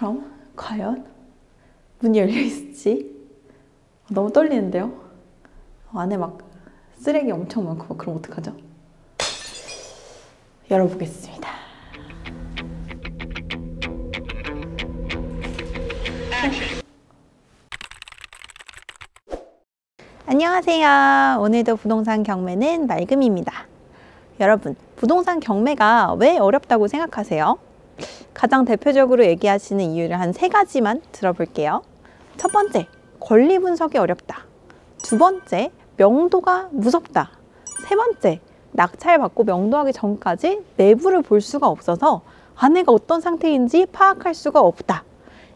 그럼 과연 문이 열려 있을지 너무 떨리는데요? 안에 막 쓰레기 엄청 많고 그럼 어떡하죠? 열어보겠습니다. 안녕하세요. 오늘도 부동산 경매는 맑음입니다. 여러분, 부동산 경매가 왜 어렵다고 생각하세요? 가장 대표적으로 얘기하시는 이유를 한 3가지만 들어볼게요. 첫 번째, 권리 분석이 어렵다. 두 번째, 명도가 무섭다. 세 번째, 낙찰받고 명도하기 전까지 내부를 볼 수가 없어서 안에가 어떤 상태인지 파악할 수가 없다.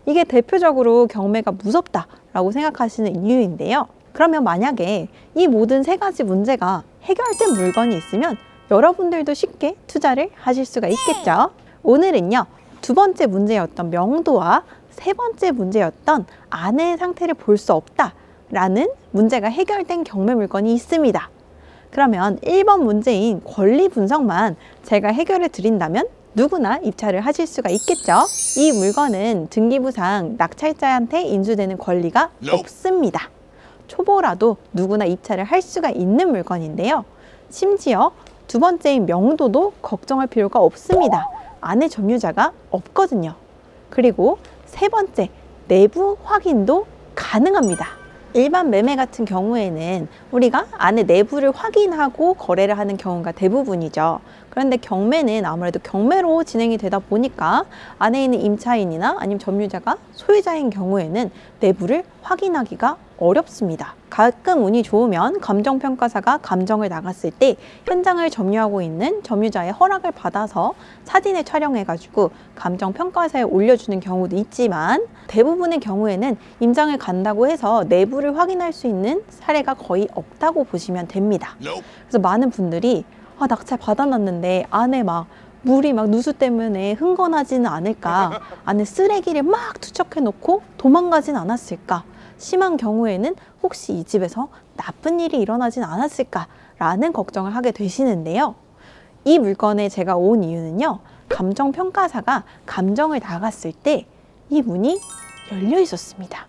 이게 대표적으로 경매가 무섭다라고 생각하시는 이유인데요. 그러면 만약에 이 모든 3가지 문제가 해결된 물건이 있으면 여러분들도 쉽게 투자를 하실 수가 있겠죠. 오늘은요, 2번째 문제였던 명도와 3번째 문제였던 안의 상태를 볼 수 없다라는 문제가 해결된 경매 물건이 있습니다. 그러면 1번 문제인 권리 분석만 제가 해결해 드린다면 누구나 입찰을 하실 수가 있겠죠. 이 물건은 등기부상 낙찰자한테 인수되는 권리가 없습니다. 초보라도 누구나 입찰을 할 수가 있는 물건인데요. 심지어 2번째인 명도도 걱정할 필요가 없습니다. 안에 점유자가 없거든요. 그리고 3번째, 내부 확인도 가능합니다. 일반 매매 같은 경우에는 우리가 안에 내부를 확인하고 거래를 하는 경우가 대부분이죠. 그런데 경매는 아무래도 경매로 진행이 되다 보니까 안에 있는 임차인이나 아니면 점유자가 소유자인 경우에는 내부를 확인하기가 어렵습니다. 가끔 운이 좋으면 감정평가사가 감정을 나갔을 때 현장을 점유하고 있는 점유자의 허락을 받아서 사진을 촬영해가지고 감정평가사에 올려주는 경우도 있지만 대부분의 경우에는 임장을 간다고 해서 내부를 확인할 수 있는 사례가 거의 없다고 보시면 됩니다. 그래서 많은 분들이 낙찰 받아놨는데 안에 막 물이 막 누수 때문에 흥건하지는 않을까, 안에 쓰레기를 막 투척해 놓고 도망가진 않았을까, 심한 경우에는 혹시 이 집에서 나쁜 일이 일어나진 않았을까 라는 걱정을 하게 되시는데요. 이 물건에 제가 온 이유는요, 감정평가사가 감정을 나갔을 때 이 문이 열려 있었습니다.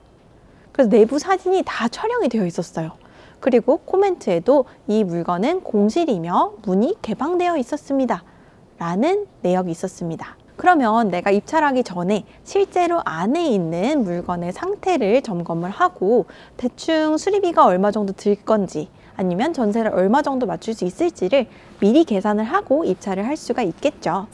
그래서 내부 사진이 다 촬영이 되어 있었어요. 그리고 코멘트에도 이 물건은 공실이며 문이 개방되어 있었습니다 라는 내역이 있었습니다. 그러면 내가 입찰하기 전에 실제로 안에 있는 물건의 상태를 점검을 하고 대충 수리비가 얼마 정도 들 건지 아니면 전세를 얼마 정도 맞출 수 있을지를 미리 계산을 하고 입찰을 할 수가 있겠죠.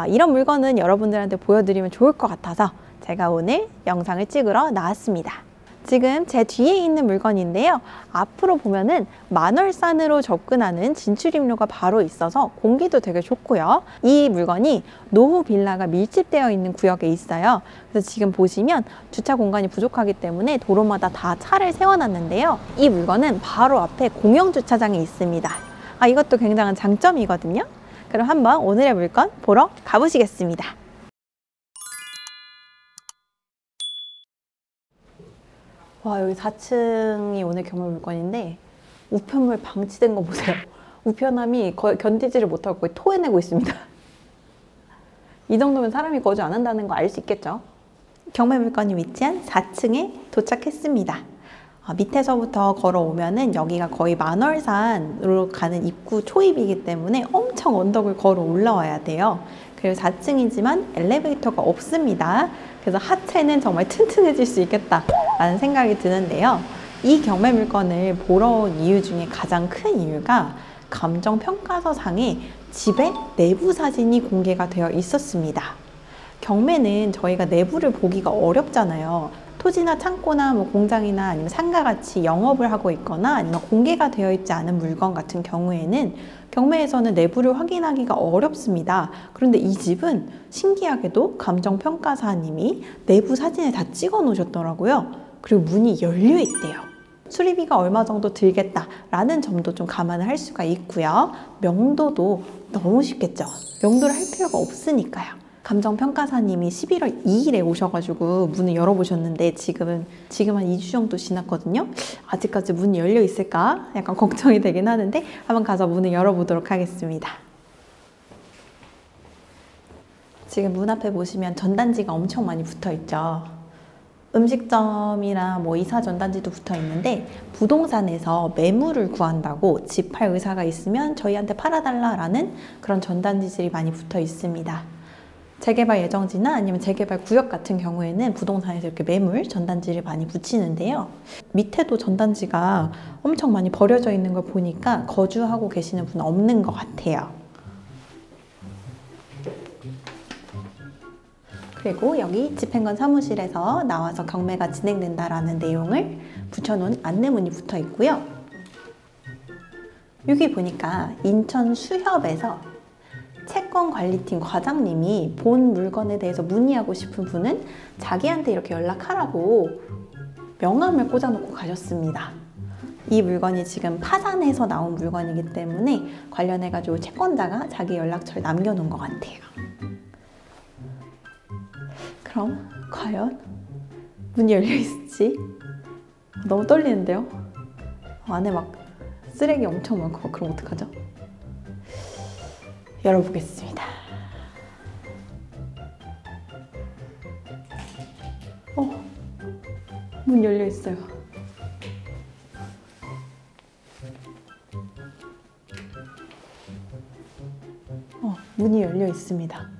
이런 물건은 여러분들한테 보여드리면 좋을 것 같아서 제가 오늘 영상을 찍으러 나왔습니다. 지금 제 뒤에 있는 물건인데요. 앞으로 보면은 만월산으로 접근하는 진출입로가 바로 있어서 공기도 되게 좋고요. 이 물건이 노후 빌라가 밀집되어 있는 구역에 있어요. 그래서 지금 보시면 주차 공간이 부족하기 때문에 도로마다 다 차를 세워놨는데요. 이 물건은 바로 앞에 공영 주차장이 있습니다. 이것도 굉장한 장점이거든요. 그럼 한번 오늘의 물건 보러 가보시겠습니다. 여기 4층이 오늘 경매 물건인데 우편물 방치된 거 보세요. 우편함이 거의 견디지를 못하고 거의 토해내고 있습니다. 이 정도면 사람이 거주 안 한다는 거 알 수 있겠죠? 경매 물건이 위치한 4층에 도착했습니다. 밑에서부터 걸어오면은 여기가 거의 만월산으로 가는 입구 초입이기 때문에 엄청 언덕을 걸어 올라와야 돼요. 그리고 4층이지만 엘리베이터가 없습니다. 그래서 하체는 정말 튼튼해질 수 있겠다라는 생각이 드는데요. 이 경매 물건을 보러 온 이유 중에 가장 큰 이유가 감정평가서 상에 집의 내부 사진이 공개가 되어 있었습니다. 경매는 저희가 내부를 보기가 어렵잖아요. 토지나 창고나 공장이나 아니면 상가같이 영업을 하고 있거나 아니면 공개가 되어 있지 않은 물건 같은 경우에는 경매에서는 내부를 확인하기가 어렵습니다. 그런데 이 집은 신기하게도 감정평가사님이 내부 사진을 다 찍어 놓으셨더라고요. 그리고 문이 열려 있대요. 수리비가 얼마 정도 들겠다라는 점도 좀 감안을 할 수가 있고요. 명도도 너무 쉽겠죠. 명도를 할 필요가 없으니까요. 감정평가사님이 11월 2일에 오셔가지고 문을 열어보셨는데 지금 한 2주 정도 지났거든요. 아직까지 문이 열려 있을까? 약간 걱정이 되긴 하는데 한번 가서 문을 열어보도록 하겠습니다. 지금 문 앞에 보시면 전단지가 엄청 많이 붙어 있죠. 음식점이나 뭐 이사 전단지도 붙어 있는데 부동산에서 매물을 구한다고 집 팔 의사가 있으면 저희한테 팔아달라라는 그런 전단지들이 많이 붙어 있습니다. 재개발 예정지나 아니면 재개발 구역 같은 경우에는 부동산에서 이렇게 매물 전단지를 많이 붙이는데요. 밑에도 전단지가 엄청 많이 버려져 있는 걸 보니까 거주하고 계시는 분은 없는 것 같아요. 그리고 여기 집행관 사무실에서 나와서 경매가 진행된다라는 내용을 붙여놓은 안내문이 붙어 있고요. 여기 보니까 인천 수협에서 채권관리팀 과장님이 본 물건에 대해서 문의하고 싶은 분은 자기한테 이렇게 연락하라고 명함을 꽂아놓고 가셨습니다. 이 물건이 지금 파산해서 나온 물건이기 때문에 관련해가지고 채권자가 자기 연락처를 남겨놓은 것 같아요. 그럼 과연 문이 열려 있을지 너무 떨리는데요? 안에 막 쓰레기 엄청 많고 그럼 어떡하죠? 열어보겠습니다. 문 열려 있어요. 문이 열려 있습니다.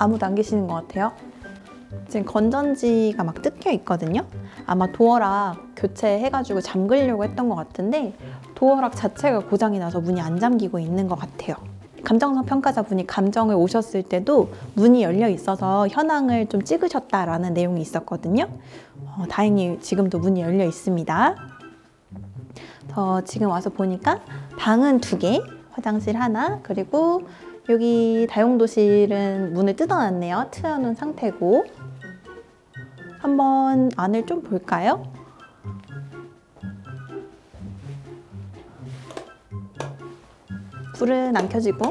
아무도 안 계시는 것 같아요. 지금 건전지가 막 뜯겨 있거든요. 아마 도어락 교체해가지고 잠그려고 했던 것 같은데 도어락 자체가 고장이 나서 문이 안 잠기고 있는 것 같아요. 감정성 평가자분이 감정을 오셨을 때도 문이 열려 있어서 현황을 좀 찍으셨다라는 내용이 있었거든요. 다행히 지금도 문이 열려 있습니다. 지금 와서 보니까 방은 2개, 화장실 하나, 그리고 여기 다용도실은 문을 뜯어놨네요. 트여놓은 상태고. 한번 안을 좀 볼까요? 불은 안 켜지고.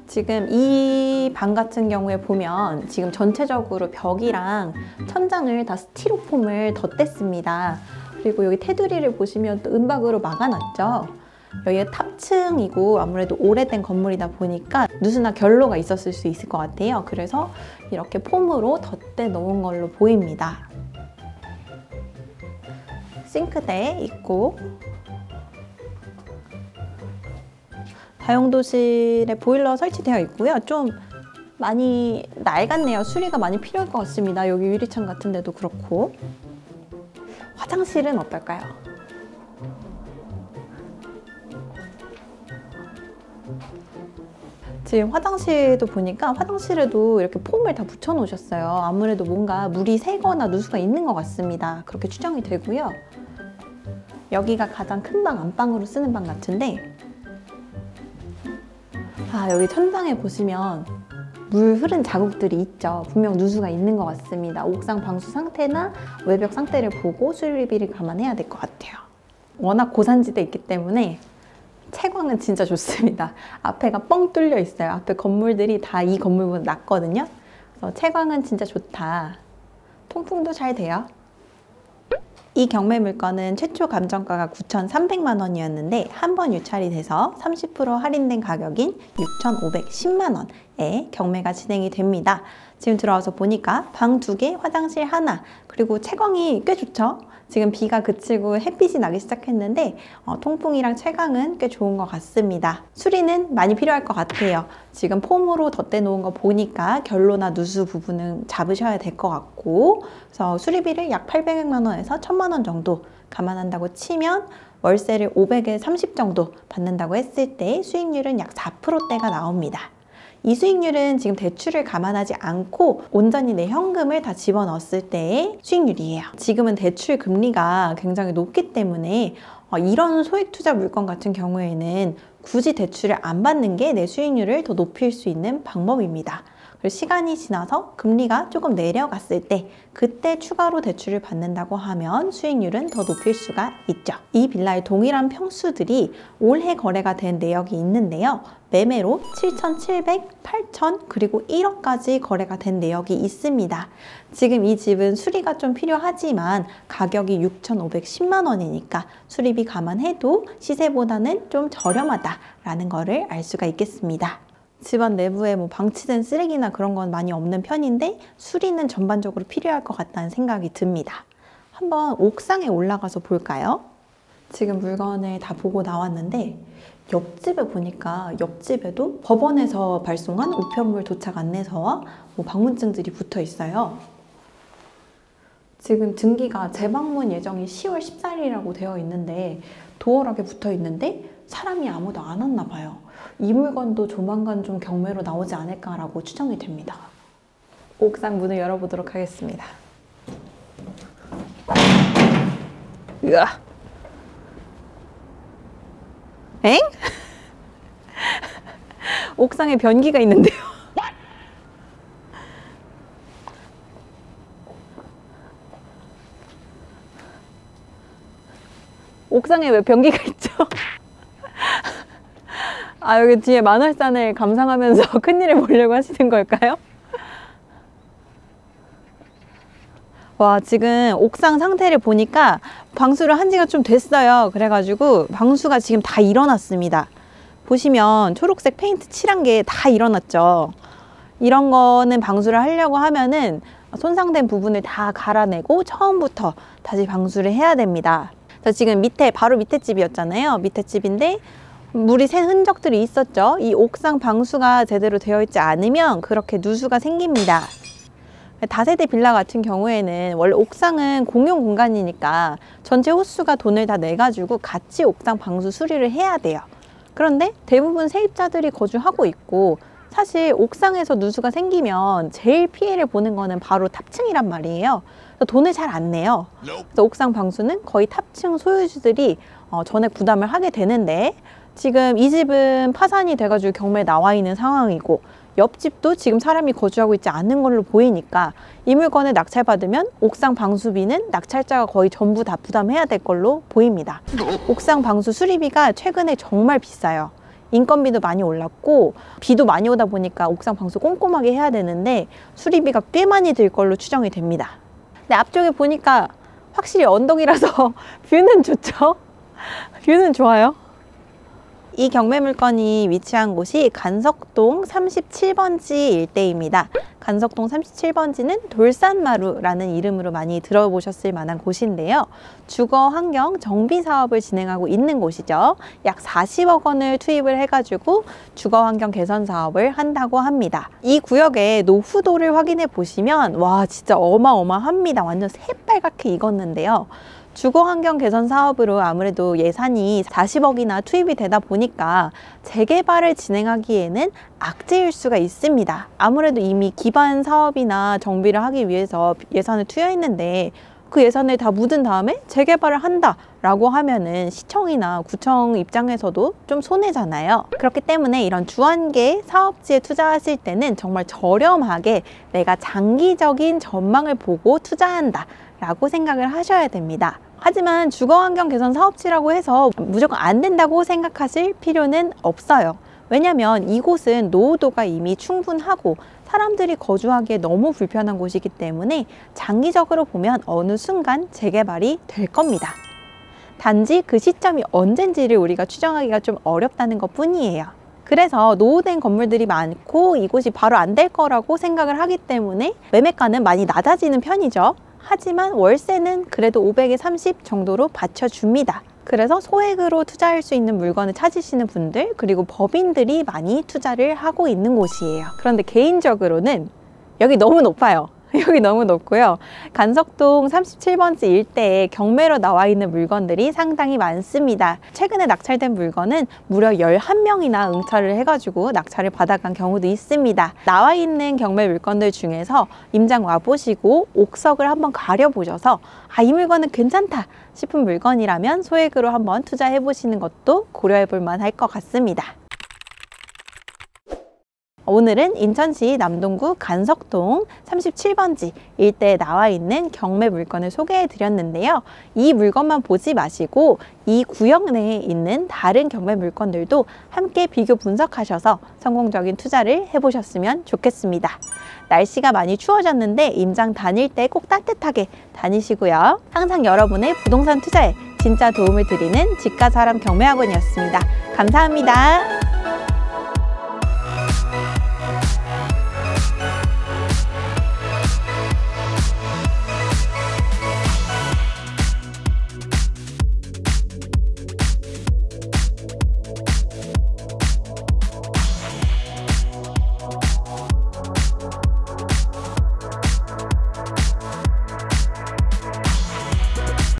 지금 이 방 같은 경우에 보면 지금 전체적으로 벽이랑 천장을 다 스티로폼을 덧댔습니다. 그리고 여기 테두리를 보시면 또 은박으로 막아놨죠. 여기가 탑층이고 아무래도 오래된 건물이다 보니까 누수나 결로가 있었을 수 있을 것 같아요. 그래서 이렇게 폼으로 덧대 놓은 걸로 보입니다. 싱크대 있고 다용도실에 보일러 설치되어 있고요. 좀 많이 낡았네요. 수리가 많이 필요할 것 같습니다. 여기 유리창 같은 데도 그렇고. 화장실은 어떨까요? 지금 화장실도 보니까 화장실에도 이렇게 폼을 다 붙여 놓으셨어요. 아무래도 뭔가 물이 새거나 누수가 있는 것 같습니다. 그렇게 추정이 되고요. 여기가 가장 큰 방, 안방으로 쓰는 방 같은데 여기 천장에 보시면 물 흐른 자국들이 있죠. 분명 누수가 있는 것 같습니다. 옥상 방수 상태나 외벽 상태를 보고 수리비를 감안해야 될 것 같아요. 워낙 고산지대에 있기 때문에 채광은 진짜 좋습니다. 앞에가 뻥 뚫려 있어요. 앞에 건물들이 다 이 건물보다 낮거든요. 그래서 채광은 진짜 좋다. 통풍도 잘 돼요. 이 경매 물건은 최초 감정가가 9,300만 원이었는데 한 번 유찰이 돼서 30% 할인된 가격인 6,510만 원에 경매가 진행이 됩니다. 지금 들어와서 보니까 방 2개, 화장실 하나, 그리고 채광이 꽤 좋죠? 지금 비가 그치고 햇빛이 나기 시작했는데 통풍이랑 채광은 꽤 좋은 것 같습니다. 수리는 많이 필요할 것 같아요. 지금 폼으로 덧대 놓은 거 보니까 결로나 누수 부분은 잡으셔야 될 것 같고, 그래서 수리비를 약 800만 원에서 1000만 원 정도 감안한다고 치면 월세를 500에 30 정도 받는다고 했을 때 수익률은 약 4%대가 나옵니다. 이 수익률은 지금 대출을 감안하지 않고 온전히 내 현금을 다 집어넣었을 때의 수익률이에요. 지금은 대출 금리가 굉장히 높기 때문에 이런 소액 투자 물건 같은 경우에는 굳이 대출을 안 받는 게 내 수익률을 더 높일 수 있는 방법입니다. 그리고 시간이 지나서 금리가 조금 내려갔을 때 그때 추가로 대출을 받는다고 하면 수익률은 더 높일 수가 있죠. 이 빌라의 동일한 평수들이 올해 거래가 된 내역이 있는데요. 매매로 7,700, 8,000 그리고 1억까지 거래가 된 내역이 있습니다. 지금 이 집은 수리가 좀 필요하지만 가격이 6,510만 원이니까 수리비 감안해도 시세보다는 좀 저렴하다라는 거를 알 수가 있겠습니다. 집안 내부에 뭐 방치된 쓰레기나 그런 건 많이 없는 편인데 수리는 전반적으로 필요할 것 같다는 생각이 듭니다. 한번 옥상에 올라가서 볼까요? 지금 물건을 다 보고 나왔는데 옆집에 보니까 옆집에도 법원에서 발송한 우편물 도착 안내서와 뭐 방문증들이 붙어 있어요. 지금 등기가 재방문 예정이 10월 14일이라고 되어 있는데 도어락에 붙어 있는데 사람이 아무도 안 왔나 봐요. 이 물건도 조만간 좀 경매로 나오지 않을까라고 추정이 됩니다. 옥상 문을 열어보도록 하겠습니다. 으아. 엥? 옥상에 변기가 있는데요. 옥상에 왜 변기가 있죠? 아, 여기 뒤에 만월산을 감상하면서 큰일을 보려고 하시는 걸까요? 와, 지금 옥상 상태를 보니까 방수를 한 지가 좀 됐어요. 그래가지고 방수가 지금 다 일어났습니다. 보시면 초록색 페인트 칠한 게 다 일어났죠. 이런 거는 방수를 하려고 하면은 손상된 부분을 다 갈아내고 처음부터 다시 방수를 해야 됩니다. 지금 밑에, 바로 밑에 집이었잖아요. 밑에 집인데 물이 샌 흔적들이 있었죠. 이 옥상 방수가 제대로 되어 있지 않으면 그렇게 누수가 생깁니다. 다세대 빌라 같은 경우에는 원래 옥상은 공용 공간이니까 전체 호수가 돈을 다 내가지고 같이 옥상 방수 수리를 해야 돼요. 그런데 대부분 세입자들이 거주하고 있고 사실 옥상에서 누수가 생기면 제일 피해를 보는 거는 바로 탑층이란 말이에요. 돈을 잘 안 내요. 그래서 옥상 방수는 거의 탑층 소유주들이 전액 부담을 하게 되는데 지금 이 집은 파산이 돼가지고 경매에 나와 있는 상황이고 옆집도 지금 사람이 거주하고 있지 않는 걸로 보이니까 이 물건을 낙찰받으면 옥상 방수비는 낙찰자가 거의 전부 다 부담해야 될 걸로 보입니다. 옥상 방수 수리비가 최근에 정말 비싸요. 인건비도 많이 올랐고 비도 많이 오다 보니까 옥상 방수 꼼꼼하게 해야 되는데 수리비가 꽤 많이 들 걸로 추정이 됩니다. 근데 앞쪽에 보니까 확실히 언덕이라서 뷰는 좋죠? 뷰는 좋아요. 이 경매 물건이 위치한 곳이 간석동 37번지 일대입니다. 간석동 37번지는 돌산마루라는 이름으로 많이 들어보셨을 만한 곳인데요. 주거 환경 정비 사업을 진행하고 있는 곳이죠. 약 40억 원을 투입을 해가지고 주거 환경 개선 사업을 한다고 합니다. 이 구역의 노후도를 확인해 보시면 와, 진짜 어마어마합니다. 완전 새빨갛게 익었는데요. 주거 환경 개선 사업으로 아무래도 예산이 40억이나 투입이 되다 보니까 재개발을 진행하기에는 악재일 수가 있습니다. 아무래도 이미 기반 사업이나 정비를 하기 위해서 예산을 투여했는데 그 예산을 다 묻은 다음에 재개발을 한다라고 하면은 시청이나 구청 입장에서도 좀 손해잖아요. 그렇기 때문에 이런 주안개 사업지에 투자하실 때는 정말 저렴하게 내가 장기적인 전망을 보고 투자한다 라고 생각을 하셔야 됩니다. 하지만 주거환경 개선 사업지라고 해서 무조건 안 된다고 생각하실 필요는 없어요. 왜냐면 이곳은 노후도가 이미 충분하고 사람들이 거주하기에 너무 불편한 곳이기 때문에 장기적으로 보면 어느 순간 재개발이 될 겁니다. 단지 그 시점이 언젠지를 우리가 추정하기가 좀 어렵다는 것 뿐이에요. 그래서 노후된 건물들이 많고 이곳이 바로 안 될 거라고 생각을 하기 때문에 매매가는 많이 낮아지는 편이죠. 하지만 월세는 그래도 500에 30 정도로 받쳐줍니다. 그래서 소액으로 투자할 수 있는 물건을 찾으시는 분들 그리고 법인들이 많이 투자를 하고 있는 곳이에요. 그런데 개인적으로는 여기 너무 높아요. 여기 너무 높고요. 간석동 37번지 일대에 경매로 나와 있는 물건들이 상당히 많습니다. 최근에 낙찰된 물건은 무려 11명이나 응찰을 해가지고 낙찰을 받아간 경우도 있습니다. 나와 있는 경매 물건들 중에서 임장 와보시고 옥석을 한번 가려보셔서 아, 이 물건은 괜찮다 싶은 물건이라면 소액으로 한번 투자해 보시는 것도 고려해 볼 만할 것 같습니다. 오늘은 인천시 남동구 간석동 37번지 일대에 나와 있는 경매 물건을 소개해 드렸는데요. 이 물건만 보지 마시고 이 구역 내에 있는 다른 경매 물건들도 함께 비교 분석하셔서 성공적인 투자를 해보셨으면 좋겠습니다. 날씨가 많이 추워졌는데 임장 다닐 때 꼭 따뜻하게 다니시고요. 항상 여러분의 부동산 투자에 진짜 도움을 드리는 집가사람 경매학원이었습니다. 감사합니다.